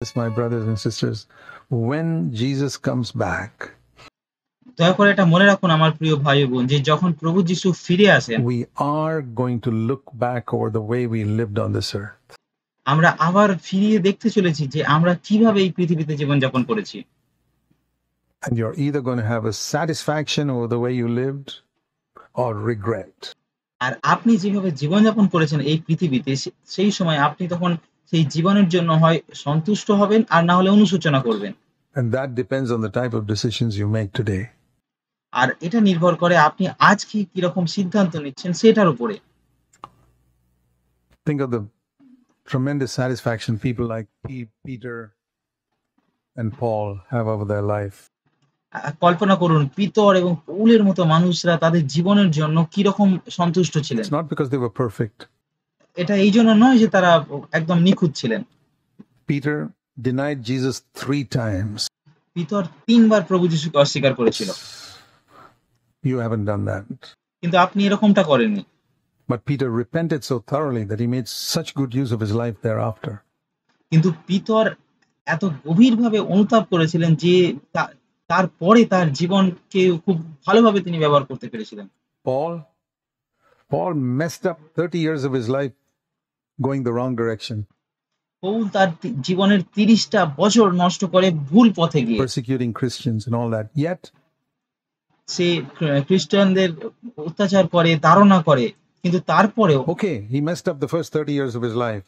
Yes, my brothers and sisters, when Jesus comes back, দয়া করে এটা মনে রাখুন আমার প্রিয় ভাই ও বোন, যে যখন প্রভু যিশু ফিরে আসেন, we are going to look back over the way we lived on this earth. আমরা আবার ফিরিয়ে দেখতে চলেছি যে আমরা কিভাবে এই পৃথিবীতে জীবনযাপন করেছি। And you're either going to have a satisfaction over the way you lived or regret. আর আপনি যেভাবে জীবনযাপন করেছেন এই পৃথিবীতে, সেই সময় আপনি তখন সেই জীবনের জন্য হয় সন্তুষ্ট হবেন, আর না হলে অনুশোচনা করবেন। And that depends on the type of decisions you make today. আর এটা নির্ভর করে আপনি আজকে কিরকম সিদ্ধান্ত নিচ্ছেন সেটার উপরে। Think of the tremendous satisfaction people like Peter and Paul have over their life. কল্পনা করুন, পিতর এবং পৌলের মতো মানুষরা তাদের জীবনের জন্য কিরকম সন্তুষ্ট ছিলেন। It's not because they were perfect. এটা এই জন্য নয় যে তারা একদম নিখুঁত ছিলেন। Peter denied Jesus 3 times. Peter 3 বার প্রভু যিশুকে অস্বীকার করেছিল। You haven't done that. কিন্তু আপনি এরকমটা করেননি। But Peter repented so thoroughly that he made such good use of his life thereafter. কিন্তু পিতর এত গভীরভাবে অনুতাপ করেছিলেন যে তারপরে তার জীবনকে খুব ভালোভাবে তিনি ব্যবহার করতে পেরেছিলেন। Paul messed up 30 years of his life going the wrong direction. Paul তার জীবনের 30টা বছর নষ্ট করে ভুল পথে গিয়ে, persecuting Christians and all that. Yet সে খ্রিস্টানদের অত্যাচার করে, তাড়না করে, কিন্তু তারপরেও okay, he messed up the first 30 years of his life.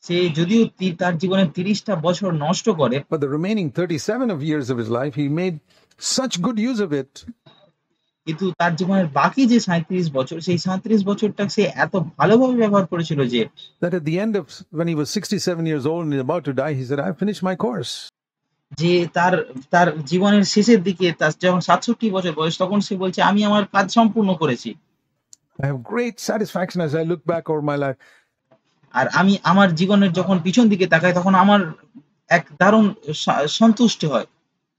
সে যদিও তার জীবনের 30টা বছর নষ্ট করে, but the remaining 37 of years of his life he made such good use of it. কিন্তু তার জীবনের বাকি যে 37 বছর, সেই 37 বছরটা সে এত ভালোভাবে ব্যবহার করেছিল যে that at the end of when he was 67 years old and about to die, he said, I finished my course. যে তার জীবনের শেষের দিকে, তার যখন 67 বছর বয়স, তখন সে বলছে আমি আমার কাজ সম্পূর্ণ করেছি। I have great satisfaction as I look back over my life. আর আমি আমার জীবনের যখন পিছন দিকে তাকাই, তখন আমার এক দারুণ সন্তুষ্টি হয়,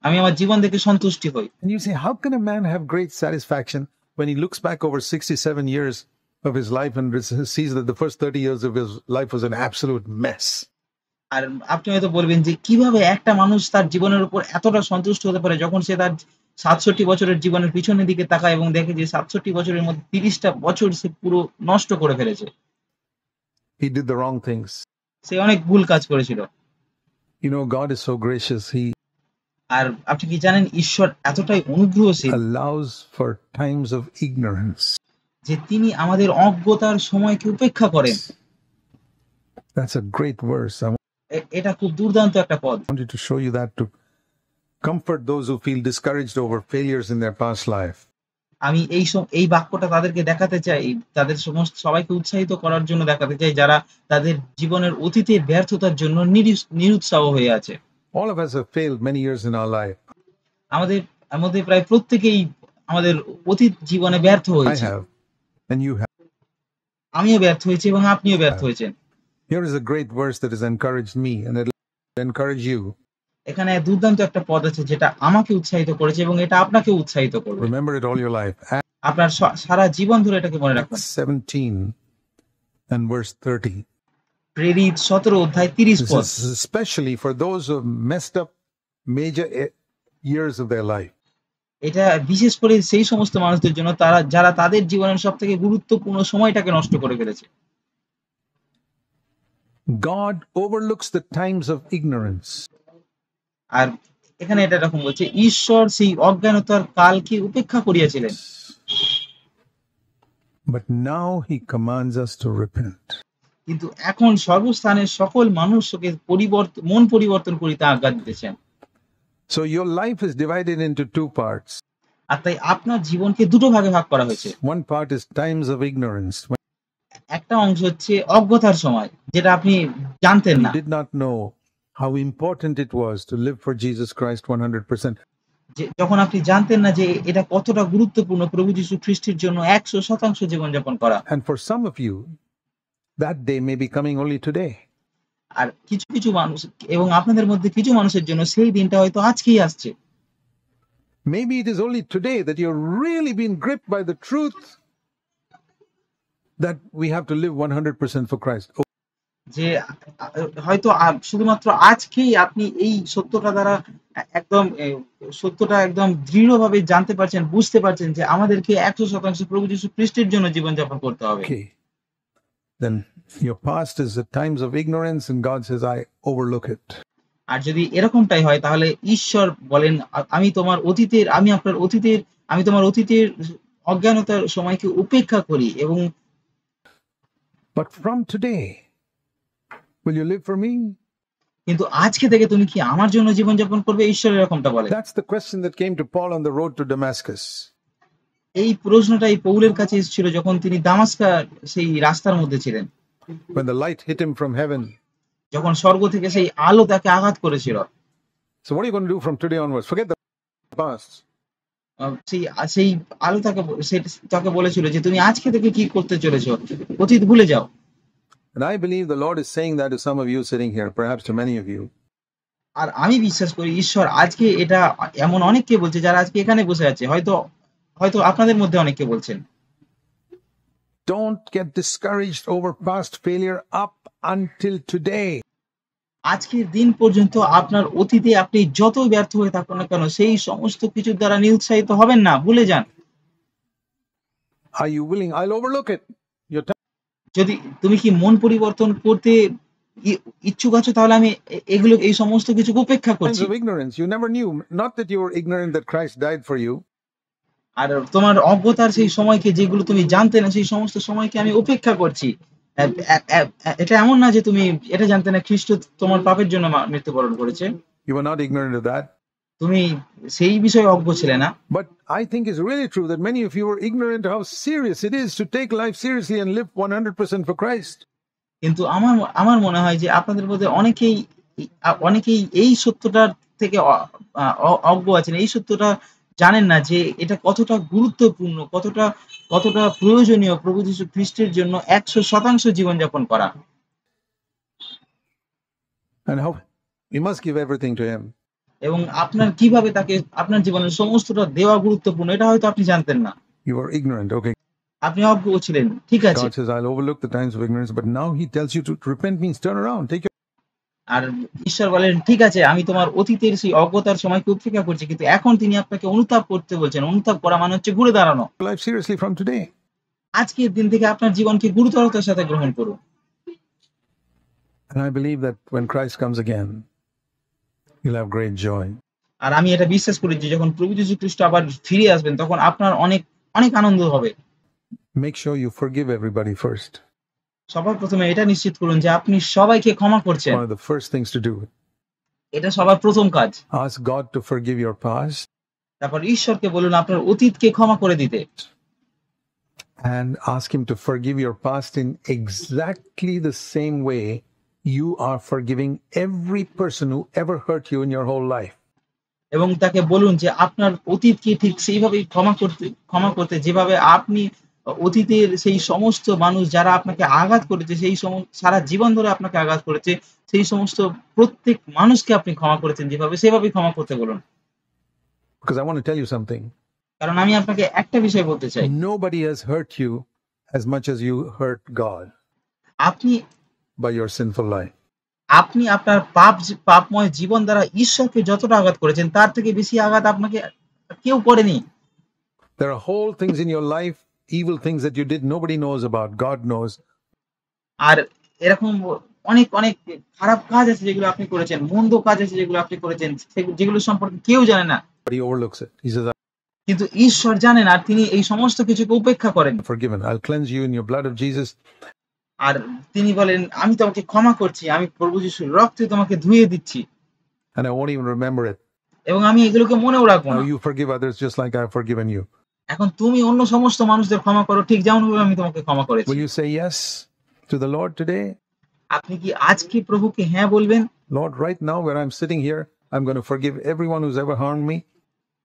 আমি আমার জীবন দেখে সন্তুষ্টি হই। And you say, how can a man have great satisfaction when he looks back over 67 years of his life and sees that the first 30 years of his life was an absolute mess? আর আপনি হয়তো বলবেন যে কিভাবে একটা মানুষ তার জীবনের উপর এতটা সন্তুষ্ট হতে পারে যখন সে তার 67 বছরের জীবনের পিছনের দিকে তাকায় এবং দেখে যে 67 বছরের মধ্যে 30টা বছর সে পুরো নষ্ট করে ফেলেছে। He did the wrong things. সে অনেক ভুল কাজ করেছিল। You know, God is so gracious. He আর আপনি কি জানেন, ঈশ্বর এতটাই অনুগ্রহশীল, allows for times of ignorance, যে তিনি আমাদের অজ্ঞতার সময়কে উপেক্ষা করেন। That's a great verse. এটা খুব দুর্দান্ত একটা পদ। I wanted to show you that to comfort those who feel discouraged over failures in their past life. আমি এই বাক্যটা তাদেরকে দেখাতে চাই, তাদের সমস্ত সবাইকে উৎসাহিত করার জন্য দেখাতে চাই, যারা তাদের জীবনের অতীতের ব্যর্থতার জন্য নিরুৎসাহ হয়ে আছে। All of us have failed many years in our life. আমাদের প্রায় প্রত্যেকেই আমাদের অতীত জীবনে ব্যর্থ I হয়েছে। have, and you have. আমিও ব্যর্থ হয়েছি এবং আপনিও ব্যর্থ হয়েছেন। Here is a great verse that has encouraged me, and it will encourage you. এখানে দুর্দান্ত একটা পদ আছে যেটা আমাকে উৎসাহিত করেছে এবং এটা আপনাকে উৎসাহিত করবে। Remember it all your life. আপনার সারা জীবন ধরে এটাকে মনে রাখবেন। 17 and verse 30. প্রেরিত 17 অধ্যায় 30 পদ। This is especially for those who have messed up major years of their life. এটা বিশেষ করে সেই সমস্ত মানুষদের জন্য যারা তাদের জীবনের সবথেকে গুরুত্বপূর্ণ সময়টাকে নষ্ট করে ফেলেছে। God overlooks the times of ignorance. আর এখানে এটা এরকম বলছে, ঈশ্বর সেই অজ্ঞানতার কালকে উপেক্ষা করিয়াছিলেন। But now he commands us to repent. কিন্তু এখন সর্বস্থানের সকল মানুষকে মন পরিবর্তন করিতে আজ্ঞা দিতেছেন। So your life is divided into 2 parts. আর তাই আপনার জীবনকে দুটো ভাগে ভাগ করা হয়েছে। One part is times of ignorance. একটা অংশ হচ্ছে অজ্ঞতার সময়, যেটা আপনি জানতেন না। You did not know how important it was to live for Jesus Christ 100%. যখন আপনি জানতেন না যে এটা কতটা গুরুত্বপূর্ণ প্রভু যীশু খ্রিস্টের জন্য 100% জীবনযাপন করা। And for some of you, that day may be coming only today. আর কিছু মানুষ এবং আপনাদের মধ্যে কিছু মানুষের জন্য সেই দিনটা হয়তো আজকেই আসছে। Maybe it is only today that you're really being gripped by the truth that we have to live 100% for Christ. যে হয়তো শুধুমাত্র আজকেই আপনি এই সত্যটা দ্বারা একদম সত্যটা একদম দৃঢ়ভাবে জানতে পারছেন, বুঝতে পারছেন যে আমাদেরকে 100% প্রভু যীশু খ্রিস্টের জন্য জীবনযাপন করতে হবে। Okay. Then your past is the times of ignorance, and God says, I overlook it. আর যদি এরকমটাই হয় তাহলে ঈশ্বর বলেন, আমি তোমার অতীতের অজ্ঞানতার সময়কে উপেক্ষা করি এবং But from today, will you live for me? কিন্তু আজকে থেকে তুমি কি আমার জন্য জীবনযাপন করবে? ঈশ্বর এরকমটা বলে। That's the question that came to Paul on the road to Damascus. এই প্রশ্নটাই পৌলের কাছে এসেছিল যখন তিনি দামাস্কার সেই রাস্তার মধ্যে ছিলেন। When the light hit him from heaven. যখন স্বর্গ থেকে সেই আলো তাকে আঘাত করেছিল। So what are you going to do from today onwards? Forget the past. সেই আলো তাকে বলেছিল যে তুমি আজকে থেকে কি করতে চলেছো? অতীত ভুলে যাও। And I believe the Lord is saying that to some of you sitting here, perhaps to many of you. আর আমি বিশ্বাস করি ঈশ্বর আজকে এটা এমন অনেককে বলছে যারা আজকে এখানে বসে আছে, হয়তো আপনাদের মধ্যে অনেককে বলছেন। Don't get discouraged over past failure up until today. আজকের দিন পর্যন্ত আপনার অতীতে আপনি যত ব্যর্থ হয়ে থাকুন না কেন সেই সমস্ত কিছুর দ্বারা নিরুৎসাহিত হবেন না, ভুলে যান। Are you willing? I'll overlook it. যদি তুমি কি মন পরিবর্তন করতে ইচ্ছুক আছো তাহলে আমি এই সমস্ত কিছুকে উপেক্ষা করছি। Of ignorance, you never knew, not that you were ignorant that Christ died for you. আর তোমার অজ্ঞতার সেই সময়কে, যেগুলো তুমি জানতে না সেই সমস্ত সময়কে আমি উপেক্ষা করছি। এটা এমন না যে তুমি এটা জানতে না খ্রিস্ট তোমার পাপের জন্য মৃত্যুবরণ করেছে। You were not ignorant of that. তুমি সেই বিষয়ে অজ্ঞ ছিলে না। But I think it's really true that many of you were ignorant how serious it is to take life seriously and live 100% for Christ. কিন্তু আমার মনে হয় যে আপনাদের মধ্যে অনেকেই এই সত্যটার থেকে অজ্ঞ আছেন, এই সত্যটা জানেন না যে এটা কতটা গুরুত্বপূর্ণ, কতটা প্রয়োজনীয় প্রভু যীশু খ্রিস্টের জন্য 100% জীবনযাপন করা। And how you must give everything to him. এবং আপনার কিভাবে তাকে আপনার জীবনের সমস্তটা দেওয়া গুরুত্বপূর্ণ, এটা হয়তো আপনি জানতেন না। You were ignorant, okay. আপনি অজ্ঞ ছিলেন, ঠিক আছে। God says, I'll overlook the times of ignorance, but now he tells you to repent means turn around, take your... আর ঈশ্বর বলেন, ঠিক আছে, আমি তোমার অতীতের সেই অজ্ঞতার সময়কে উপেক্ষা করছি, কিন্তু এখন তিনি আপনাকে অনুতাপ করতে বলছেন। অনুতাপ করা মানে হচ্ছে ঘুরে দাঁড়ানো। Life seriously from today. আজকের দিন থেকে আপনার জীবনকে গুরুতরতার সাথে গ্রহণ করুন। And I believe that when Christ comes again, you'll have great joy. আর আমি এটা বিশ্বাস করি যে যখন প্রভু যীশু খ্রিস্ট আবার ফিরে আসবেন তখন আপনার অনেক অনেক আনন্দ হবে। Make sure you forgive everybody first. সবার প্রথমে এটা নিশ্চিত করুন যে আপনি সবাইকে ক্ষমা করছেন। One of the first things to do. এটা সবার প্রথম কাজ। Ask God to forgive your past. তারপর ঈশ্বরকে বলুন আপনার অতীতকে ক্ষমা করে দিতে। And ask him to forgive your past in exactly the same way you are forgiving every person who ever hurt you in your whole life. এবং তাকে বলুন যে আপনার অতীতকে ঠিক সেইভাবেই ক্ষমা করতে যেভাবে আপনি অতীতের সেই সমস্ত মানুষ যারা আপনাকে আঘাত করেছে, সারা জীবন ধরে আপনাকে আঘাত করেছে, সেই সমস্ত প্রত্যেক মানুষকে আপনি ক্ষমা করেছেন যেভাবে, সেভাবেই ক্ষমা করতে বলুন। Because I want to tell you something. কারণ আমি আপনাকে একটা বিষয় বলতে চাই। Nobody has hurt you as much as you hurt God. আপনি by your sinful life. আপনি আপনার পাপময় জীবন দ্বারা ঈশ্বরকে যতটা আঘাত করেছেন তার থেকে বেশি আঘাত আপনাকে কেউ করেনি। There are whole things in your life, evil things that you did, nobody knows about, God knows. আর এরকম অনেক খারাপ কাজ আছে যেগুলো আপনি করেছেন, মন্দ কাজ আছে যেগুলো আপনি করেছেন, যেগুলো সম্পর্কে কেউ জানে না। But he overlooks it. He says, কিন্তু ঈশ্বর জানেন আর তিনি এই সমস্ত কিছুকে উপেক্ষা করেন। Forgiven. I'll cleanse you in your blood of Jesus. আর তিনি বলেন, আমি তোমাকে ক্ষমা করছি, আমি প্রভু যিশুর রক্তে তোমাকে ধুয়ে দিচ্ছি। And I won't even remember it. এবং আমি এগুলোকে মনেও রাখবো না। Now you forgive others just like I have forgiven you. এখন তুমি অন্য সমস্ত মানুষদের ক্ষমা করো ঠিক যেমনভাবে আমি তোমাকে ক্ষমা করেছি। Will you say yes to the Lord today? আপনি কি আজকে প্রভুকে হ্যাঁ বলবেন? Lord, right now where I'm sitting here, I'm going to forgive everyone who's ever harmed me.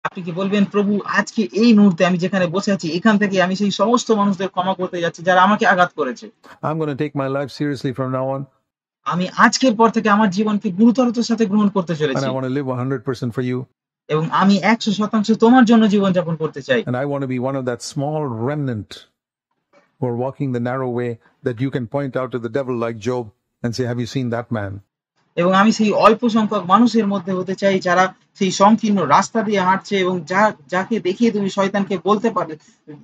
আপনি কি বলবেন, প্রভু আজকে এই মুহূর্তে আমি যেখানে বসে আছি এখান থেকে আমি সেই সমস্ত মানুষদের ক্ষমা করতে যাচ্ছি যারা আমাকে আঘাত করেছে। I'm going to take my life seriously from now on. আমি আজকের পর থেকে আমার জীবনকে গুরুতরতার সাথে গ্রহণ করতে চলেছি। And I want to live 100% for you. এবং আমি 100% তোমার জন্য জীবনযাপন করতে চাই। And I want to be one of that small remnant who are walking the narrow way that you can point out to the devil like Job. and say, have you seen that man? এবং আমি সেই অল্প সংখ্যক মানুষের মধ্যে হতে চাই যারা সেই সংকীর্ণ রাস্তা দিয়ে হাঁটছে এবং যাকে দেখিয়ে তুমি শয়তানকে বলতে পারবে,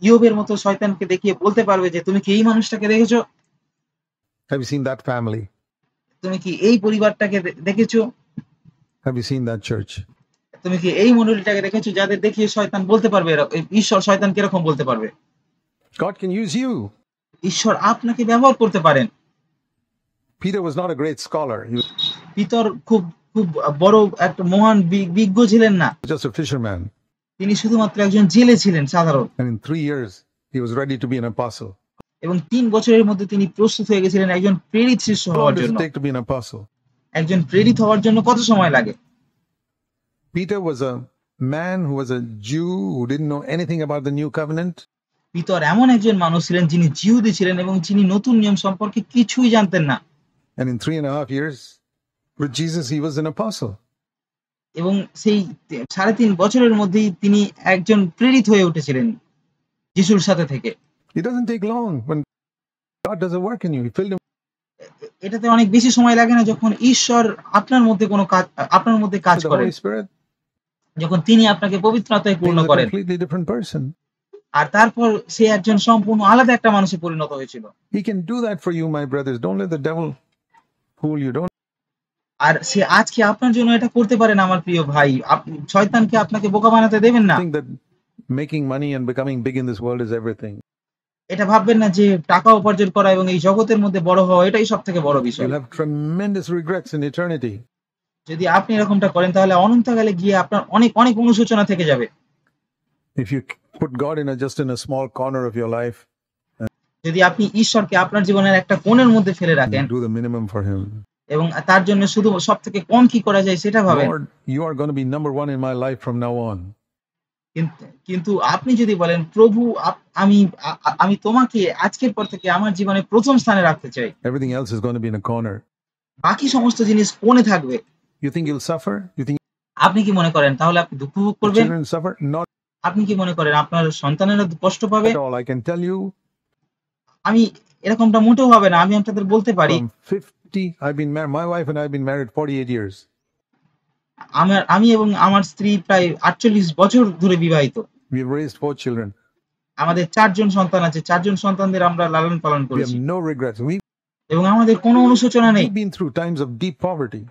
ইয়োবের মতো শয়তানকে দেখিয়ে বলতে পারবে যে তুমি কি এই মানুষটাকে দেখেছো, Have you seen that family? তুমি কি এই পরিবারটাকে দেখেছো, Have you seen that church? তুমি কি এই মণ্ডলীটাকে দেখেছো, যাদের দেখিয়ে শয়তান বলতে পারবে, ঈশ্বর শয়তানকে এরকম বলতে পারবে। God can use you. ঈশ্বর আপনাকে ব্যবহার করতে পারেন। Peter was not a great scholar. He was Peter খুব খুব বড় একটা মহান বিজ্ঞ ছিলেন না, just a fisherman. তিনি শুধুমাত্র একজন জেলে ছিলেন সাধারণ, And in 3 years, he was ready to be an apostle. এবং 3 বছরের মধ্যে তিনি প্রস্তুত হয়ে গেছিলেন একজন প্রেরিত শিষ্য How long হওয়ার does জন্য। it take to be an apostle? একজন প্রেরিত হওয়ার জন্য কত সময় লাগে? Peter was a man who was a Jew who didn't know anything about the new covenant. Peter এমন একজন মানুষ ছিলেন যিনি জিহুদি ছিলেন এবং যিনি নতুন নিয়ম সম্পর্কে কিছুই জানতেন না, And in 3.5 years with Jesus, he was an apostle. এবং সেই 3.5 বছরের মধ্যেই তিনি একজন প্রেরিত হয়ে উঠেছিলেন যিশুর সাথে থেকে। It doesn't take long when God does a work in you. He filled him এটাতে অনেক বেশি সময় লাগে না যখন ঈশ্বর আপনার মধ্যে কোনো কাজ আপনার মধ্যে কাজ with the করেন, Holy Spirit. যখন তিনি আপনাকে পবিত্র আত্মায় He পূর্ণ was a করেন, completely different person. আর তারপর সে একজন সম্পূর্ণ আলাদা একটা মানুষে পরিণত হয়েছিল। He can do that for you, my brothers. Don't let the devil fool you. Don't আর সে আজকে আপনার জন্য এটা করতে পারেন আমার প্রিয় ভাই, শয়তানকে আপনাকে বোকা বানাতে দেবেন না। think that making money and becoming big in this world is everything. এটা ভাববেন না যে টাকা উপার্জন করা এবং এই জগতের মধ্যে বড় হওয়া এটাই সব থেকে বড় বিষয়। You'll have tremendous regrets in eternity. যদি আপনি এরকমটা করেন তাহলে অনন্তকালে গিয়ে আপনার অনেক অনেক অনুশোচনা থেকে যাবে। If you put God just in a small corner of your life যদি আপনি ঈশ্বরকে আপনার জীবনের একটা কোণের মধ্যে ফেলে রাখেন and do the minimum for him. এবং তার জন্য শুধু সব থেকে কম কি করা যায় সেটা ভাবেন, Lord, you are going to be number one in my life from now on. কিন্তু আপনি যদি বলেন প্রভু আমি আমি তোমাকে আজকের পর থেকে আমার জীবনে প্রথম স্থানে রাখতে চাই, Everything else is going to be in a corner. বাকি সমস্ত জিনিস কোণে থাকবে, You think you'll suffer? You think আপনি কি মনে করেন তাহলে আপনি দুঃখ ভোগ your করবেন? children suffer? Not আপনি কি মনে করেন আপনার সন্তানেরা কষ্ট পাবে? at all. I can tell you আমি এরকমটা মোটেও হবে না। আমি আপনাদের বলতে পারি from 50, I've been married, my wife and I have been married 48 years. আমি এবং আমার স্ত্রী প্রায় 48 বছর ধরে বিবাহিত। We've raised 4 children. আমাদের 4 জন সন্তান আছে। 4 জন সন্তানদের আমরা লালন পালন We have করেছি no regrets. এবং আমাদের কোনো অনুশোচনা নেই। We've been through times of deep poverty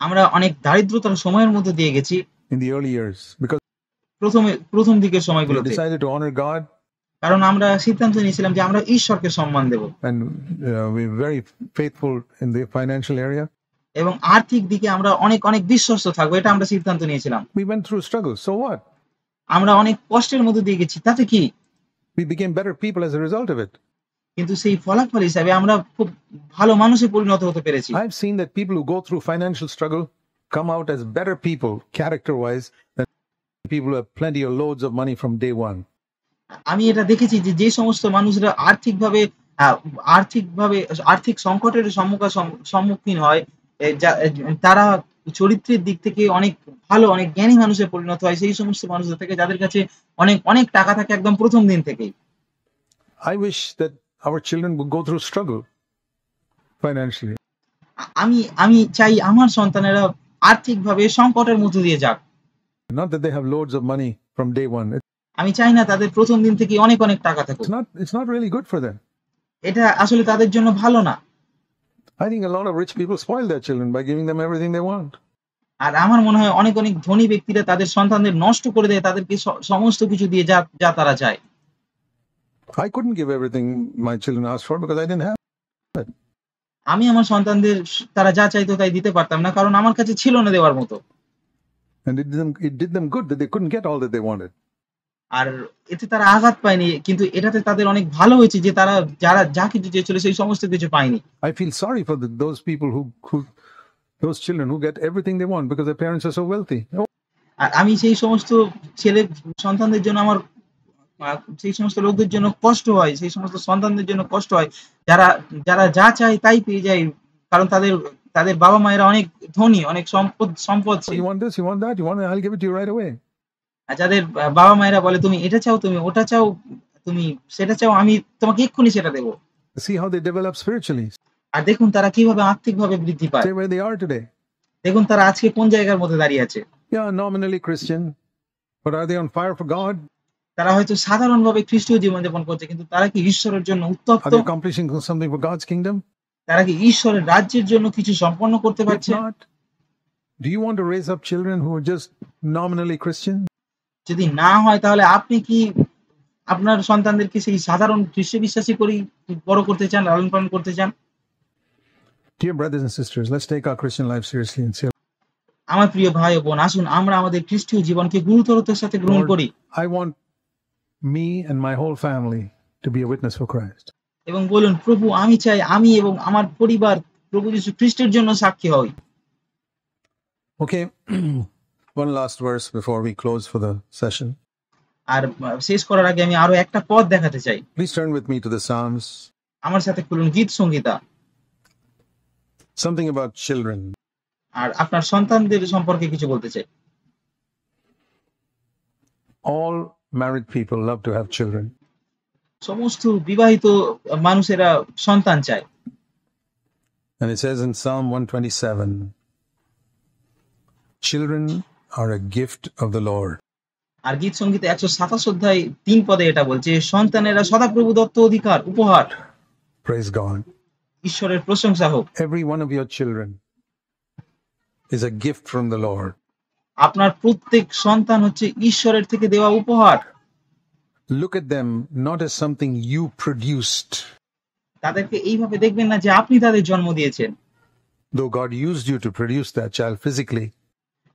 আমরা অনেক দারিদ্রতার সময়ের মধ্যে দিয়ে গেছি in the early years because প্রথম দিকের we সময়গুলোতে, decided to honor God কারণ আমরা সিদ্ধান্ত নিয়েছিলাম যে আমরা ঈশ্বরকে সম্মান দেব and we're very faithful in the financial area. এবং আর্থিক দিকে আমরা অনেক অনেক বিশ্বস্ত থাকবো, এটা আমরা সিদ্ধান্ত নিয়েছিলাম। We went through struggles. So what? আমরা অনেক কষ্টের মধ্যে দিয়ে গেছি, তাতে কি? We became better people as a result of it. কিন্তু সেই ফলাফল হিসাবে আমরা খুব ভালো মানুষে পরিণত হতে পেরেছি। I've seen that people who go through financial struggle come out as better people character-wise than people who have plenty of loads of money from day one. আমি এটা দেখেছি যে যে সমস্ত মানুষরা আর্থিক সংকটের সম্মুখীন হয়, তারা চরিত্রের দিক থেকে অনেক ভালো, অনেক জ্ঞানী মানুষে পরিণত হয় সেই সমস্ত মানুষদের থেকে যাদের কাছে অনেক অনেক টাকা থাকে একদম প্রথম দিন থেকেই। I wish that our children would go through struggle financially. আমি চাই আমার সন্তানেরা আর্থিকভাবে সংকটের মধ্য দিয়ে যাক। Not that they have loads of money from day one. আমি চাই না তাদের প্রথম দিন থেকে অনেক অনেক টাকা থাকুক। It's not really good for them. এটা আসলে তাদের জন্য ভালো না। I think a lot of rich people spoil their children by giving them everything they want. আর আমার মনে হয় অনেক অনেক ধনী ব্যক্তিরা তাদের সন্তানদের নষ্ট করে দেয় তাদেরকে সমস্ত কিছু দিয়ে যা তারা চায়। I couldn't give everything my children asked for because I didn't have it. আমি আমার সন্তানদের তারা যা চাইতো তাই দিতে পারতাম না, কারণ আমার কাছে ছিল না দেওয়ার মতো। And it did them good that they couldn't get all that they wanted. আর এতে তারা আঘাত পায়নি, কিন্তু এটাতে তাদের অনেক ভালো হয়েছে যে তারা যা কিছু চেয়েছিল সেই সমস্ত কিছু পায়নি। I feel sorry for those people those children who get everything they want because their parents are so wealthy. আর আমি সেই সমস্ত সন্তানদের জন্য সেই সমস্ত লোকদের জন্য কষ্ট হয়, সেই সমস্ত সন্তানদের জন্য কষ্ট হয় যারা যা চায় তাই পেয়ে যায়, কারণ তাদের বাবা মায়েরা অনেক ধনী, অনেক সম্পদ। You want this, you want that, I'll give it to you right away. আর যাদের বাবা মায়েরা বলে তুমি এটা চাও, তুমি ওটা চাও, তুমি সেটা চাও, আমি তোমাকে এক্ষুনি সেটা দেবো। See how they develop spiritually. আর দেখুন তারা কিভাবে আত্মিকভাবে বৃদ্ধি পায়। Say where they are today. দেখুন তারা আজকে কোন জায়গার মধ্যে দাঁড়িয়ে আছে। Yeah, nominally Christian, but are they on fire for God? তারা হয়তো সাধারণভাবে খ্রিস্টীয় জীবনযাপন করছে, কিন্তু তারা কি ঈশ্বরের জন্য Are উত্তপ্ত? they accomplishing something for God's kingdom? তারা কি ঈশ্বরের রাজ্যের জন্য কিছু সম্পন্ন করতে If পারছে? not, do you want to raise up children who are just nominally Christian? যদি না হয় তাহলে আপনি কি আপনার সন্তানদেরকে সেই সাধারণ খ্রিস্ট বিশ্বাসী করেই বড় করতে চান, লালন পালন করতে চান? Dear brothers and sisters, let's take our Christian life seriously and say, আমার প্রিয় ভাই ও বোন, আসুন আমরা আমাদের খ্রিস্টীয় জীবনকে গুরুতরতার সাথে গ্রহণ Lord, করি I want me and my whole family to be a witness for Christ. এবং বলুন, প্রভু আমি চাই আমি এবং আমার পরিবার প্রভু যীশু খ্রিস্টের জন্য সাক্ষী হই। Okay, one last verse before we close for the session. আর শেষ করার আগে আমি আরো একটা পথ দেখাতে চাই। Please turn with me to the Psalms. আমার সাথে খুলুন গীত সংগীতা। Something about children. আর আপনার সন্তানদের সম্পর্কে কিছু বলতে চাই। All married people love to have children. সমস্ত বিবাহিত মানুষেরা সন্তান চায়। And it says in Psalm 127, children are a gift of the Lord. আর গীত সংগীতে 127 অধ্যায় 3 পদে এটা বলছে, সন্তানেরা সদাপ্রভু দত্ত অধিকার, উপহার। Praise God. ঈশ্বরের প্রশংসা হোক। Every one of your children is a gift from the Lord. আপনার প্রত্যেক সন্তান হচ্ছে ঈশ্বরের থেকে দেওয়া উপহার। Look at them not as something you produced. তাদেরকে এইভাবে দেখবেন না যে আপনি তাদের জন্ম দিয়েছেন। Though God used you to produce that child physically,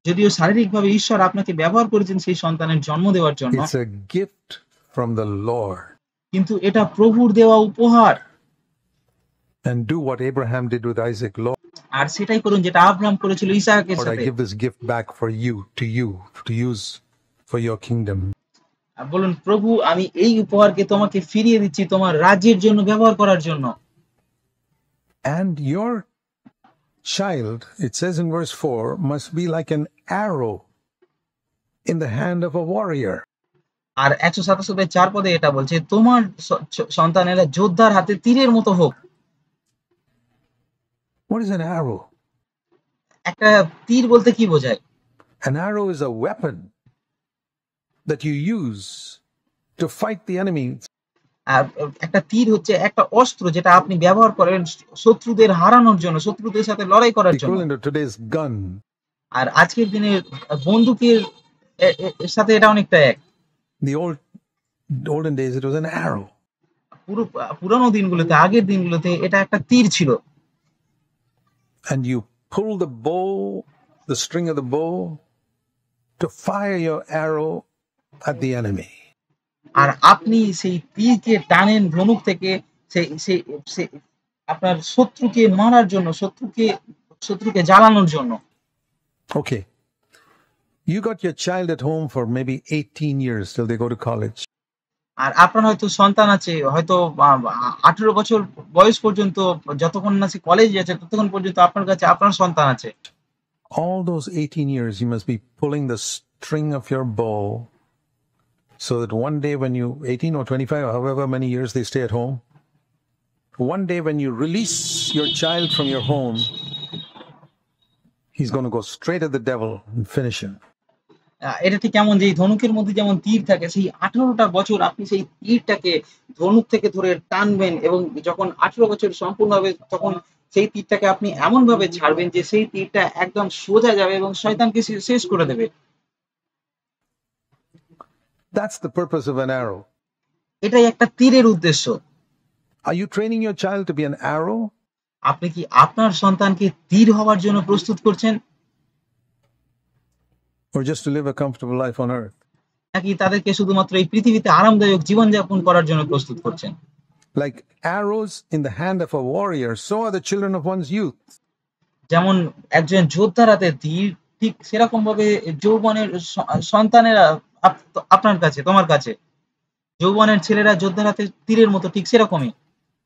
যদিও শারীরিকভাবে ঈশ্বর আপনাকে ব্যবহার করেছেন সেই সন্তানের জন্ম দেওয়ার জন্য, it's a gift from the Lord. কিন্তু এটা প্রভুর দেওয়া উপহার। And do what Abraham did with Isaac. Lord, আর সেটাই করুন যেটা আব্রাহাম করেছিল ইসাহাকের I সাথে। give this gift back for you, to use for your kingdom. আর বলুন, প্রভু আমি এই উপহারকে তোমাকে ফিরিয়ে দিচ্ছি তোমার রাজ্যের জন্য ব্যবহার করার জন্য। And your child, it says in verse 4, must be like an arrow in the hand of a warrior. আর 127 পদে এটা বলছে, তোমার সন্তানেরা যোদ্ধার হাতে তীরের মতো হোক। What is an arrow? একটা তীর বলতে কি বোঝায়? An arrow is a weapon that you use to fight the enemy. আর একটা তীর হচ্ছে একটা অস্ত্র যেটা আপনি ব্যবহার করেন শত্রুদের হারানোর জন্য, শত্রুদের সাথে লড়াই করার জন্য। Equivalent to today's gun. আর আজকের দিনে বন্দুকের সাথে এটা অনেকটা এক। The olden days, it was an arrow. পুরনো দিনগুলোতে, আগের দিনগুলোতে এটা একটা তীর ছিল। And you pull the bow, the string of the bow, to fire your arrow at the enemy. আর আপনি সেই তীরকে টানেন ধনুক থেকে সেই আপনার শত্রুকে মারার জন্য, শত্রুকে জ্বালানোর জন্য। Okay. You got your child at home for maybe 18 years till they go to college. আর আপনার হয়তো সন্তান আছে, হয়তো 18 বছর বয়স পর্যন্ত, যতক্ষণ না সে কলেজে আছে ততক্ষণ পর্যন্ত আপনার কাছে আপনার সন্তান আছে। All those 18 years, you must be pulling the string of your bow so that one day when you, 18 or 25, or however many years they stay at home, one day when you release your child from your home, he's going to go straight at the devil and finish him. এটা ঠিক কেমন যে ধনুকের মধ্যে যেমন তীর থাকে, সেই 18টা বছর আপনি সেই তীরটাকে ধনুক থেকে ধরে টানবেন এবং যখন 18 বছর সম্পূর্ণ হবে তখন সেই তীরটাকে আপনি এমন ভাবে ছাড়বেন যে সেই তীরটা একদম সোজা যাবে এবং শয়তানকে শেষ করে দেবে। That's the purpose of an arrow. এটাই একটা তীরের উদ্দেশ্য। Are you training your child to be an arrow? আপনি কি আপনার সন্তানকে তীর হওয়ার জন্য প্রস্তুত করছেন, Or just to live a comfortable life on earth? নাকি তাদেরকে শুধুমাত্র এই পৃথিবীতে আরামদায়ক জীবনযাপন করার জন্য প্রস্তুত করছেন? Like arrows in the hand of a warrior, so are the children of one's youth. যেমন একজন যোদ্ধার হাতে তীর, ঠিক সেরকম ভাবে যৌবনের সন্তানেরা আপনার কাছে, তোমার কাছে। যৌবনের ছেলেরা যোদ্ধার হাতে তীরের মতো, ঠিক সেরকমই।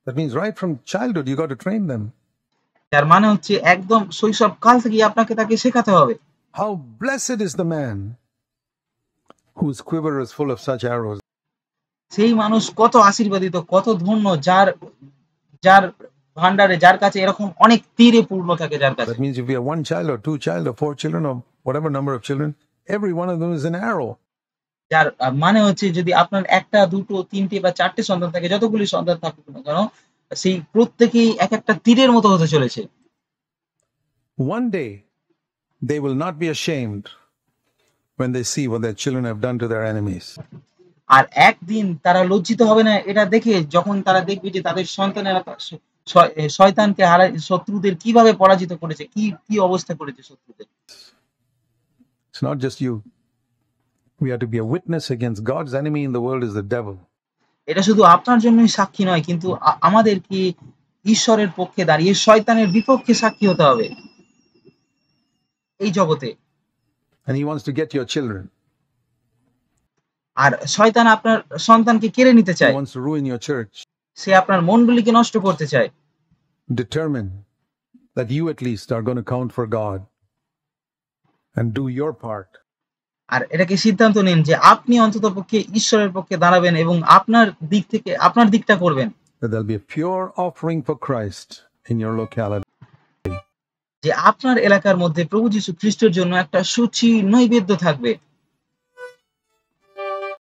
That means right from childhood, you got to train them. তার মানে হচ্ছে একদম শৈশব কাল থেকে আপনাকে তাকে শেখাতে হবে। How blessed is the man whose quiver is full of such arrows. সেই মানুষ কত আশীর্বাদিত, কত ধন্য, যার ভান্ডারে, যার কাছে এরকম অনেক তীরে পূর্ণ থাকে যার কাছে। That means if you have one child or two child or four children or whatever number of children, every one of them is an arrow. যার মানে হচ্ছে যদি আপনার ১ টা ২ টো ৩ টে বা ৪ টে সন্তান থাকে, যতগুলি সন্তান থাকুক না কেন, সেই প্রত্যেকেই একেকটা তীরের মতো হতে চলেছে। One day, they will not be ashamed when they see what their children have done to their enemies. আর একদিন তারা লজ্জিত হবে না এটা দেখে, যখন তারা দেখবে যে তাদের সন্তানেরা শয়তানকে শত্রুদের কিভাবে পরাজিত করেছে, কি অবস্থা করেছে শত্রুদের। It's not just you. We have to be a witness against God's enemy in the world is the devil. এটা শুধু আপনার জন্যই সাক্ষী নয়, কিন্তু আমাদেরকে ঈশ্বরের পক্ষে দাঁড়িয়ে শয়তানের বিপক্ষে সাক্ষী হতে হবে এই জগতে। And he wants to get your children. আর শয়তান আপনার সন্তানকে কেড়ে নিতে He চায়, wants to ruin your church. সে আপনার মণ্ডলীকে নষ্ট করতে চায়। Determine that you at least are going to count for God and do your part. আর এটাকে সিদ্ধান্ত নিন যে আপনি অন্ততপক্ষে ঈশ্বরের পক্ষে দাঁড়াবেন এবং আপনার দিকটা করবেন। That there'll be a pure offering for Christ in your locality. যে আপনার এলাকার মধ্যে প্রভু যীশু খ্রিস্টের জন্য একটা সূচি নৈবেদ্য থাকবে।